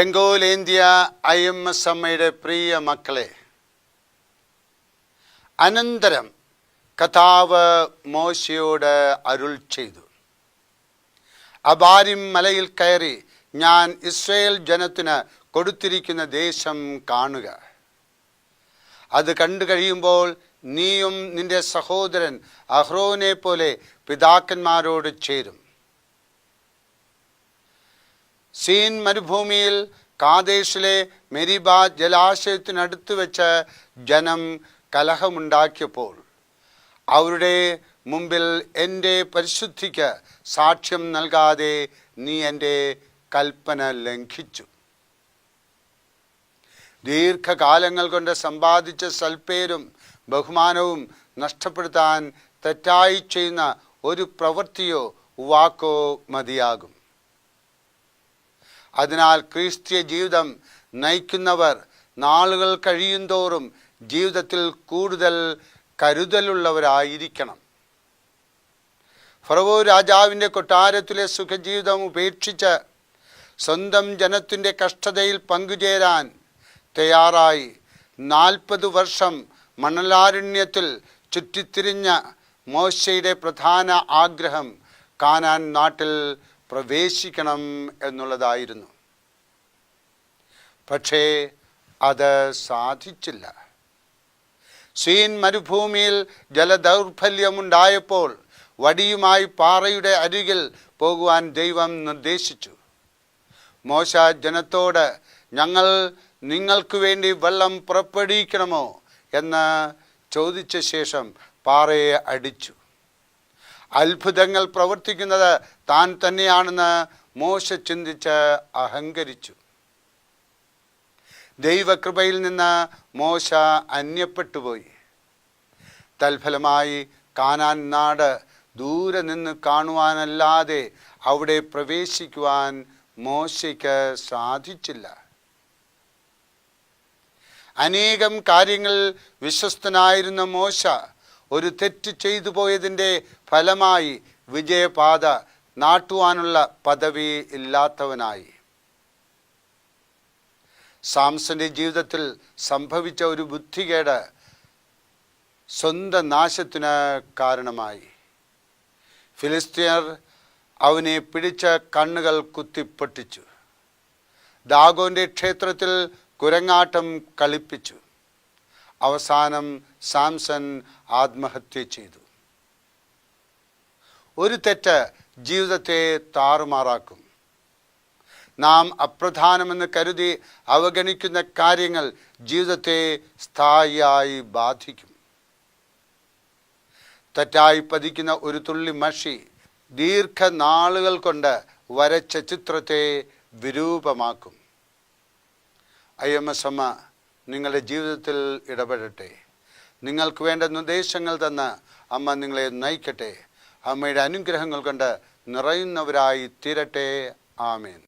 ചെങ്കോലേന്ത്യ IMS അമ്മയുടെ പ്രിയ മക്കളെ, അനന്തരം കർത്താവ് മോശയോട് അരുൾ ചെയ്തു, അബാരിം മലയിൽ കയറി ഞാൻ ഇസ്രായേൽ ജനത്തിന് കൊടുത്തിരിക്കുന്ന ദേശം കാണുക. അത് കണ്ടു കഴിയുമ്പോൾ നീയും നിന്റെ സഹോദരൻ അഹ്റോനെ പോലെ പിതാക്കന്മാരോട് ചേരും. സീൻ മരുഭൂമിയിൽ കാദേശിലെ മെരിബ ജലാശയത്തിനടുത്ത് വെച്ച് ജനം കലഹമുണ്ടാക്കിയപ്പോൾ അവരുടെ മുമ്പിൽ എൻ്റെ പരിശുദ്ധിക്ക് സാക്ഷ്യം നൽകാതെ നീ എൻ്റെ കൽപ്പന ലംഘിച്ചു. ദീർഘകാലങ്ങൾ കൊണ്ട് സമ്പാദിച്ച സൽപ്പേരും ബഹുമാനവും നഷ്ടപ്പെടുത്താൻ തെറ്റായി ചെയ്യുന്ന ഒരു പ്രവൃത്തിയോ വാക്കോ മതിയാകും. അതിനാൽ ക്രിസ്തീയ ജീവിതം നയിക്കുന്നവർ നാളുകൾ കഴിയുന്തോറും ജീവിതത്തിൽ കൂടുതൽ കരുതലുള്ളവരായിരിക്കണം. ഫറവോ രാജാവിൻ്റെ കൊട്ടാരത്തിലെ സുഖജീവിതം ഉപേക്ഷിച്ച് സ്വന്തം ജനത്തിൻ്റെ കഷ്ടതയിൽ പങ്കുചേരാൻ തയ്യാറായി 40 വർഷം മണലാരണ്യത്തിൽ ചുറ്റിത്തിരിഞ്ഞ മോശയുടെ പ്രധാന ആഗ്രഹം കാനാൻ നാട്ടിൽ പ്രവേശിക്കണം എന്നുള്ളതായിരുന്നു. പക്ഷേ അത് സാധിച്ചില്ല. സീൻ മരുഭൂമിയിൽ ജലദൗർബല്യമുണ്ടായപ്പോൾ വടിയുമായി പാറയുടെ അരികിൽ പോകുവാൻ ദൈവം നിർദ്ദേശിച്ചു. മോശ ജനത്തോട്, ഞങ്ങൾ നിങ്ങൾക്ക് വേണ്ടി വെള്ളം പുറപ്പെടുവിക്കണമോ എന്ന് ചോദിച്ച ശേഷം പാറയെ അടിച്ചു. അത്ഭുതങ്ങൾ പ്രവർത്തിക്കുന്നത് താൻ തന്നെയാണെന്ന് മോശ ചിന്തിച്ച് അഹങ്കരിച്ചു. ദൈവകൃപയിൽ നിന്ന് മോശ അന്യപ്പെട്ടുപോയി. തൽഫലമായി കാനാൻ നാട് ദൂരെ നിന്ന് കാണുവാനല്ലാതെ അവിടെ പ്രവേശിക്കുവാൻ മോശയ്ക്ക് സാധിച്ചില്ല. അനേകം കാര്യങ്ങൾ വിശ്വസ്തനായിരുന്ന മോശ ഒരു തെറ്റ് ചെയ്തു പോയതിൻ്റെ ഫലമായി വിജയപാത നാട്ടുവാനുള്ള പദവി ഇല്ലാത്തവനായി. സാംസന്റെ ജീവിതത്തിൽ സംഭവിച്ച ഒരു ബുദ്ധികേട് സ്വന്തം നാശത്തിന് കാരണമായി. ഫിലിസ്തീയർ അവനെ പിടിച്ച് കണ്ണുകൾ കുത്തിപ്പൊട്ടിച്ചു. ദാഗോന്റെ ക്ഷേത്രത്തിൽ കുരങ്ങാട്ടം കളിപ്പിച്ചു. അവസാനം സാംസൺ ആത്മഹത്യ ചെയ്തു. ഒരു തെറ്റ് ജീവിതത്തെ താറുമാറാക്കും. നാം അപ്രധാനമെന്ന് കരുതി അവഗണിക്കുന്ന കാര്യങ്ങൾ ജീവിതത്തെ സ്ഥായിയായി ബാധിക്കും. തെറ്റായി പതിക്കുന്ന ഒരു തുള്ളി മഷി ദീർഘനാളുകൾ കൊണ്ട് വരച്ച ചിത്രത്തെ വിരൂപമാക്കും. IMS അമ്മ നിങ്ങളുടെ ജീവിതത്തിൽ ഇടപെടട്ടെ. നിങ്ങൾക്ക് വേണ്ട നിർദ്ദേശങ്ങൾ തന്ന് അമ്മ നിങ്ങളെ നയിക്കട്ടെ. അമ്മയുടെ അനുഗ്രഹങ്ങൾ കൊണ്ട് നിറയുന്നവരായി തീരട്ടെ. ആമേൻ.